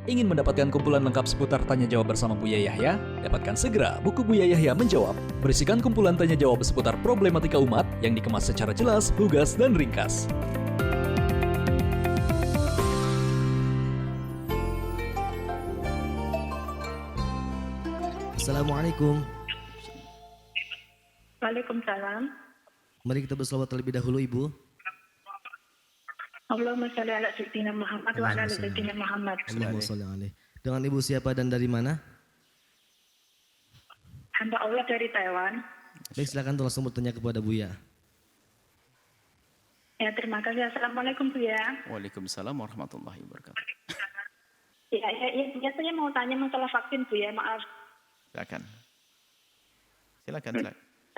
Ingin mendapatkan kumpulan lengkap seputar Tanya Jawab bersama Buya Yahya? Dapatkan segera buku Buya Yahya Menjawab. Berisikan kumpulan Tanya Jawab seputar problematika umat yang dikemas secara jelas, lugas, dan ringkas. Assalamualaikum. Waalaikumsalam. Mari kita berselawat terlebih dahulu, Ibu. Allahumma sholli ala sayyidina Muhammad wa ala ali sayyidina Muhammad. Allahumma sholli alaihi. Dengan Ibu siapa dan dari mana? Hamba Allah dari Taiwan. Baik, silakan langsung bertanya kepada Buya. Ya, terima kasih. Assalamualaikum Bu ya. Waalaikumsalam warahmatullahi wabarakatuh. Ya, saya mau tanya masalah vaksin Bu ya, maaf. Silakan.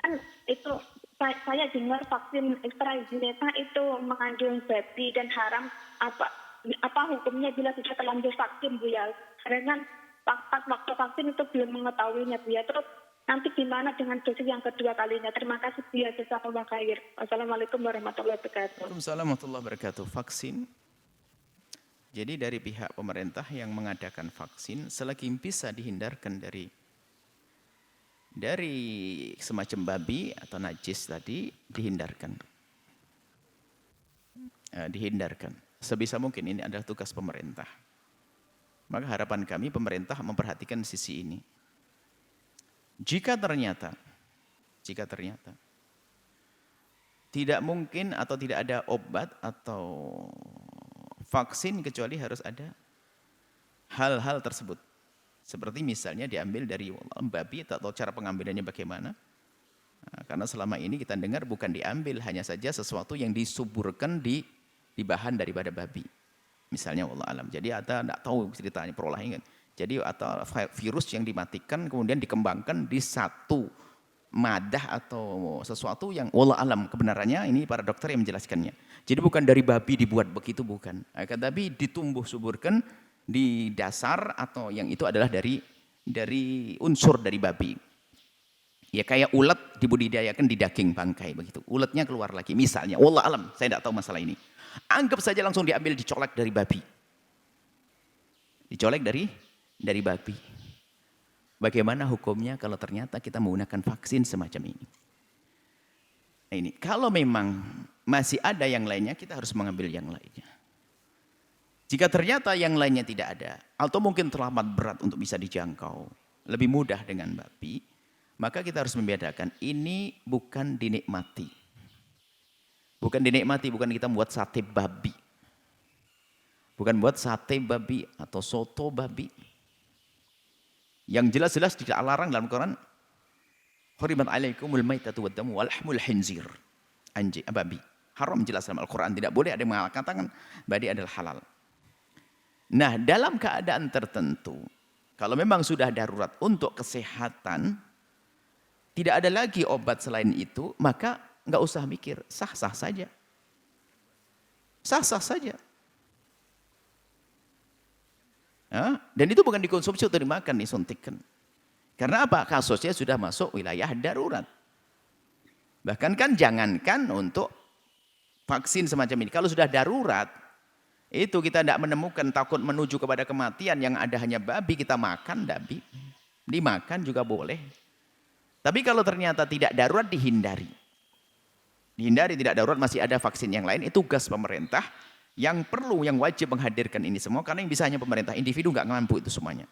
Kan itu saya dengar vaksin AstraZeneca itu mengandung babi dan haram. Apa hukumnya bila sudah terlanjur vaksin Bu ya? Karena kan pas waktu vaksin itu belum mengetahuinya Bu ya. Terus nanti gimana dengan dosis yang kedua kalinya? Terima kasih Bu ya. Jazakallahu khair. Wassalamualaikum warahmatullahi wabarakatuh. Waalaikumsalam warahmatullahi wabarakatuh. Vaksin. Jadi dari pihak pemerintah yang mengadakan vaksin selagi bisa dihindarkan dari semacam babi atau najis tadi dihindarkan. Dihindarkan. Sebisa mungkin ini adalah tugas pemerintah. Maka harapan kami pemerintah memperhatikan sisi ini. Jika ternyata tidak mungkin atau tidak ada obat atau vaksin kecuali harus ada hal-hal tersebut. Seperti misalnya diambil dari babi atau cara pengambilannya bagaimana. Nah, karena selama ini kita dengar bukan diambil, hanya saja sesuatu yang disuburkan di bahan daripada babi. Misalnya wallah alam. Jadi ada tidak tahu ceritanya perolahan. Jadi atau virus yang dimatikan kemudian dikembangkan di satu madah atau sesuatu yang wallah alam kebenarannya ini para dokter yang menjelaskannya. Jadi bukan dari babi dibuat begitu, bukan. Tapi ditumbuh suburkan di dasar atau yang itu adalah dari unsur dari babi. Ya kayak ulat dibudidayakan di daging bangkai begitu. Ulatnya keluar lagi misalnya. Wallah alam, saya tidak tahu masalah ini. Anggap saja langsung diambil dicolek dari babi. Dicolek dari babi. Bagaimana hukumnya kalau ternyata kita menggunakan vaksin semacam ini? Nah ini, kalau memang masih ada yang lainnya, kita harus mengambil yang lainnya. Jika ternyata yang lainnya tidak ada, atau mungkin terlambat berat untuk bisa dijangkau, lebih mudah dengan babi, maka kita harus membedakan, ini bukan dinikmati. Bukan dinikmati, bukan kita membuat sate babi. Bukan buat sate babi atau soto babi. Yang jelas-jelas tidak larang dalam Quran, hurimat alaikumul maitatu waddamu walahmul khinzir. Anjing, babi. Haram jelas dalam Al-Quran. Tidak boleh ada yang mengatakan babi adalah halal. Nah, dalam keadaan tertentu, kalau memang sudah darurat untuk kesehatan, tidak ada lagi obat selain itu, maka nggak usah mikir, sah-sah saja. Sah-sah saja. Dan itu bukan dikonsumsi atau dimakan, disuntikkan. Karena apa? Kasusnya sudah masuk wilayah darurat. Bahkan kan jangankan untuk vaksin semacam ini. Kalau sudah darurat, itu kita tidak menemukan takut menuju kepada kematian yang ada hanya babi, kita makan babi. Dimakan juga boleh. Tapi kalau ternyata tidak darurat, dihindari. Dihindari tidak darurat, masih ada vaksin yang lain. Itu tugas pemerintah yang perlu, yang wajib menghadirkan ini semua. Karena yang bisa hanya pemerintah, individu nggak mampu itu semuanya.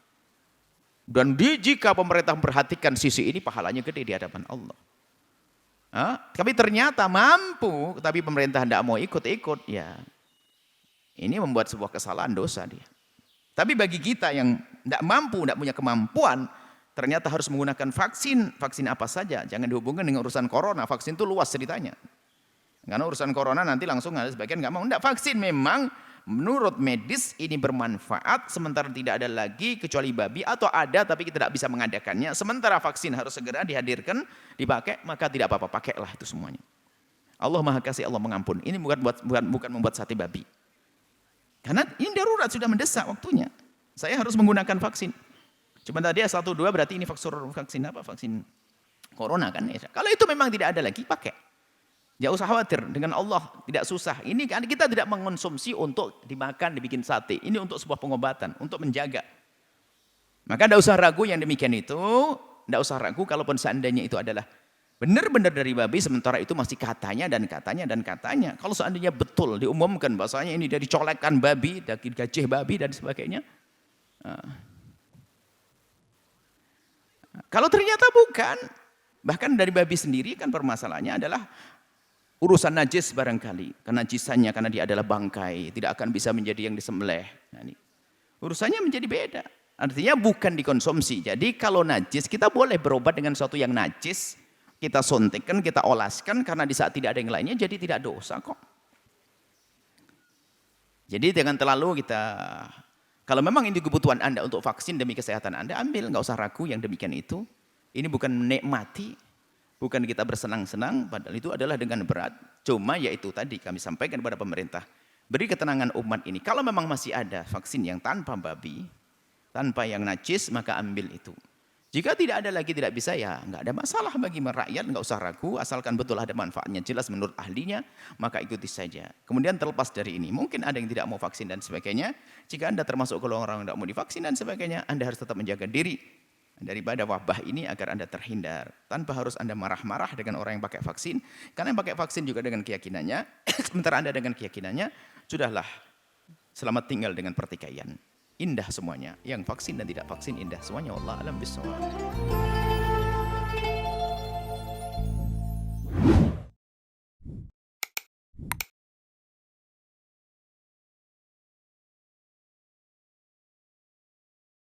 Dan jika pemerintah memperhatikan sisi ini, pahalanya gede di hadapan Allah. Tapi ternyata mampu, tapi pemerintah tidak mau ikut-ikut, ya ini membuat sebuah kesalahan, dosa dia. Tapi bagi kita yang tidak mampu, tidak punya kemampuan, ternyata harus menggunakan vaksin. Vaksin apa saja, jangan dihubungkan dengan urusan corona. Vaksin itu luas ceritanya. Karena urusan corona nanti langsung ada sebagian nggak mau. Tidak, vaksin memang menurut medis ini bermanfaat, sementara tidak ada lagi kecuali babi, atau ada tapi kita tidak bisa mengadakannya. Sementara vaksin harus segera dihadirkan, dipakai, maka tidak apa-apa, pakailah itu semuanya. Allah Maha Kasih, Allah mengampun. Ini bukan membuat sate babi. Karena ini darurat, sudah mendesak waktunya. Saya harus menggunakan vaksin. Cuma tadi 1, 2 berarti ini vaksin apa? Vaksin corona kan. Kalau itu memang tidak ada lagi, pakai. Tidak usah khawatir, dengan Allah tidak susah. Ini kan kita tidak mengonsumsi untuk dimakan, dibikin sate. Ini untuk sebuah pengobatan, untuk menjaga. Maka tidak usah ragu yang demikian itu. Tidak usah ragu kalaupun seandainya itu adalah benar-benar dari babi, sementara itu masih katanya dan katanya dan katanya. Kalau seandainya betul diumumkan bahasanya ini dari colekan babi, dari gajah babi dan sebagainya. Kalau ternyata bukan, bahkan dari babi sendiri kan permasalahannya adalah urusan najis barangkali. Kenajisannya karena dia adalah bangkai, tidak akan bisa menjadi yang disembelih. Nah, ini. Urusannya menjadi beda. Artinya bukan dikonsumsi. Jadi kalau najis kita boleh berobat dengan sesuatu yang najis. Kita suntikkan, kita olaskan karena di saat tidak ada yang lainnya jadi tidak dosa kok. Jadi jangan terlalu kita, kalau memang ini kebutuhan Anda untuk vaksin demi kesehatan Anda, ambil, nggak usah ragu yang demikian itu. Ini bukan menikmati, bukan kita bersenang-senang, padahal itu adalah dengan berat. Cuma yaitu tadi kami sampaikan kepada pemerintah, beri ketenangan umat ini. Kalau memang masih ada vaksin yang tanpa babi, tanpa yang najis, maka ambil itu. Jika tidak ada lagi, tidak bisa, ya nggak ada masalah bagi rakyat, nggak usah ragu, asalkan betul ada manfaatnya jelas menurut ahlinya, maka ikuti saja. Kemudian terlepas dari ini, mungkin ada yang tidak mau vaksin dan sebagainya. Jika Anda termasuk golongan orang yang tidak mau divaksin dan sebagainya, Anda harus tetap menjaga diri daripada wabah ini agar Anda terhindar. Tanpa harus Anda marah-marah dengan orang yang pakai vaksin, karena yang pakai vaksin juga dengan keyakinannya, sementara Anda dengan keyakinannya, sudahlah, selamat tinggal dengan pertikaian. Indah semuanya, yang vaksin dan tidak vaksin indah semuanya. Wallahu a'lam bishawab.